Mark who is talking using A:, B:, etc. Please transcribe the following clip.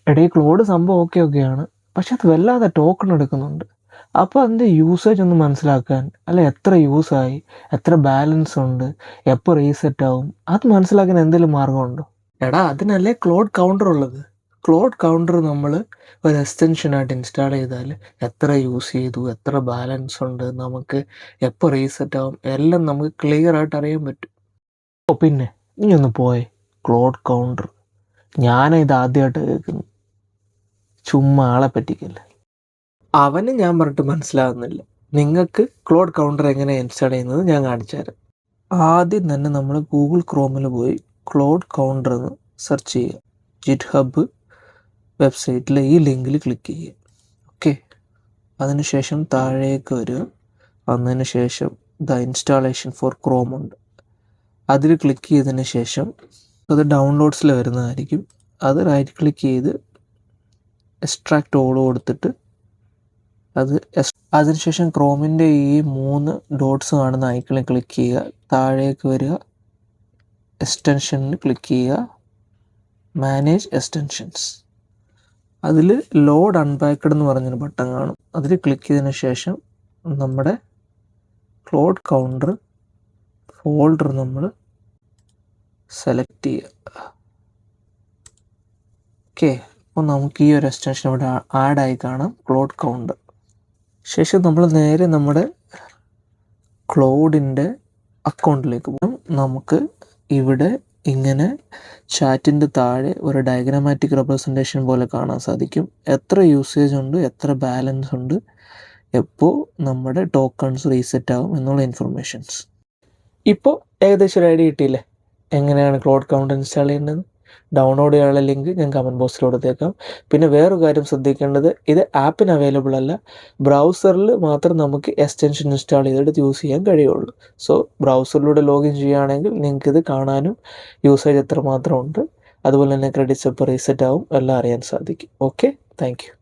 A: എടീ ക്ലോഡ് സംഭവം ഓക്കെയാണ്, പക്ഷെ അത് വല്ലാതെ ടോക്കൺ എടുക്കുന്നുണ്ട്. അപ്പോൾ അതിൻ്റെ യൂസേജ് ഒന്ന് മനസ്സിലാക്കാൻ, അല്ല എത്ര യൂസായി, എത്ര ബാലൻസ് ഉണ്ട്, എപ്പോൾ റീസെറ്റ് ആവും, അത് മനസ്സിലാക്കാൻ എന്തെങ്കിലും മാർഗമുണ്ടോ? എടാ അതിനല്ലേ ക്ലോഡ് കൗണ്ടർ ഉള്ളത്. ക്ലോഡ് കൗണ്ടർ നമ്മൾ ഒരു എക്സ്റ്റൻഷനായിട്ട് ഇൻസ്റ്റാൾ ചെയ്താൽ എത്ര യൂസ് ചെയ്തു, എത്ര ബാലൻസ് ഉണ്ട്, നമുക്ക് എപ്പോൾ റീസെറ്റ് ആവും, എല്ലാം നമുക്ക് ക്ലിയർ ആയിട്ട് അറിയാൻ പറ്റും. ഓ പിന്നെ നീ ഒന്ന് പോയെ, ക്ലോഡ് കൗണ്ടർ ഞാനിത് ആദ്യമായിട്ട് കേൾക്കുന്നു. ചുമ്മാ ആളെ പറ്റിക്കല്ലേ. അവന് ഞാൻ പറഞ്ഞിട്ട് മനസ്സിലാകുന്നില്ല. നിങ്ങൾക്ക് ക്ലോഡ് കൗണ്ടർ എങ്ങനെ ഇൻസ്റ്റാൾ ചെയ്യുന്നത് ഞാൻ കാണിച്ചു തരാം. ആദ്യം തന്നെ നമ്മൾ ഗൂഗിൾ ക്രോമിൽ പോയി ക്ലോഡ് കൗണ്ടർ എന്ന് സെർച്ച് ചെയ്യുക. ജിറ്റ്ഹബ് വെബ്സൈറ്റിൽ ഈ ലിങ്കിൽ ക്ലിക്ക് ചെയ്യുക. ഓക്കെ, അതിനുശേഷം താഴേക്ക് വരിക. വന്നതിന് ശേഷം ദ ഇൻസ്റ്റാളേഷൻ ഫോർ ക്രോം ഉണ്ട്, അതിൽ ക്ലിക്ക് ചെയ്തതിന് ശേഷം അത് ഡൗൺലോഡ്സിൽ വരുന്നതായിരിക്കും. അത് റൈറ്റ് ക്ലിക്ക് ചെയ്ത് എക്സ്ട്രാക്ട് ഓൾ കൊടുത്തിട്ട് അതിനുശേഷം ക്രോമിൻ്റെ ഈ 3 ഡോട്ട്സ് കാണുന്ന ഐക്കണിൽ ക്ലിക്ക് ചെയ്യുക. താഴേക്ക് വരിക, എക്സ്റ്റൻഷനിൽ ക്ലിക്ക് ചെയ്യുക, മാനേജ് എക്സ്റ്റൻഷൻസ്. അതിൽ ലോഡ് അൺപാക്ക്ഡ് എന്ന് പറഞ്ഞൊരു ബട്ടൺ കാണും. അതിൽ ക്ലിക്ക് ചെയ്തതിന് ശേഷം നമ്മുടെ ക്ലോഡ് കൗണ്ടർ ഫോൾഡർ നമ്മൾ സെലക്ട് ചെയ്യുക. ഓക്കെ, അപ്പോൾ നമുക്ക് ഈ ഒരു എക്സ്റ്റൻഷൻ ഇവിടെ ആഡായി കാണാം, ക്ലോഡ് കൗണ്ടർ. ശേഷം നമ്മൾ നേരെ നമ്മുടെ ക്ലോഡിൻ്റെ അക്കൗണ്ടിലേക്ക് പോകും. നമുക്ക് ഇവിടെ ഇങ്ങനെ ചാറ്റിൻ്റെ താഴെ ഒരു ഡയഗ്രാമാറ്റിക് റെപ്രസെൻറ്റേഷൻ പോലെ കാണാൻ സാധിക്കും. എത്ര യൂസേജ് ഉണ്ട്, എത്ര ബാലൻസ് ഉണ്ട്, എപ്പോൾ നമ്മുടെ ടോക്കൺസ് റീസെറ്റ് ആവും എന്നുള്ള ഇൻഫർമേഷൻസ്. ഇപ്പോൾ ഏകദേശം ഒരു ഐഡിയ കിട്ടിയില്ലേ എങ്ങനെയാണ് ക്ലോഡ് കൗണ്ടർ ഇൻസ്റ്റാൾ ചെയ്യേണ്ടത്? ഡൗൺലോഡ് ചെയ്യാനുള്ള ലിങ്ക് ഞാൻ കമൻറ്റ് ബോക്സിൽ കൊടുത്തേക്കാം. പിന്നെ വേറൊരു കാര്യം ശ്രദ്ധിക്കേണ്ടത്, ഇത് ആപ്പിന് അവൈലബിൾ അല്ല, ബ്രൗസറിൽ മാത്രം നമുക്ക് എക്സ്റ്റൻഷൻ ഇൻസ്റ്റാൾ ചെയ്തെടുത്ത് യൂസ് ചെയ്യാൻ കഴിയുള്ളൂ. സോ ബ്രൗസറിലൂടെ ലോഗിൻ ചെയ്യുകയാണെങ്കിൽ നിങ്ങൾക്കിത് കാണാനും യൂസേജ് എത്രമാത്രം ഉണ്ട്, അതുപോലെ തന്നെ ക്രെഡിറ്റ്സ് എപ്പോൾ റീസെറ്റ് ആവും എല്ലാം അറിയാൻ സാധിക്കും. Okay, thank you.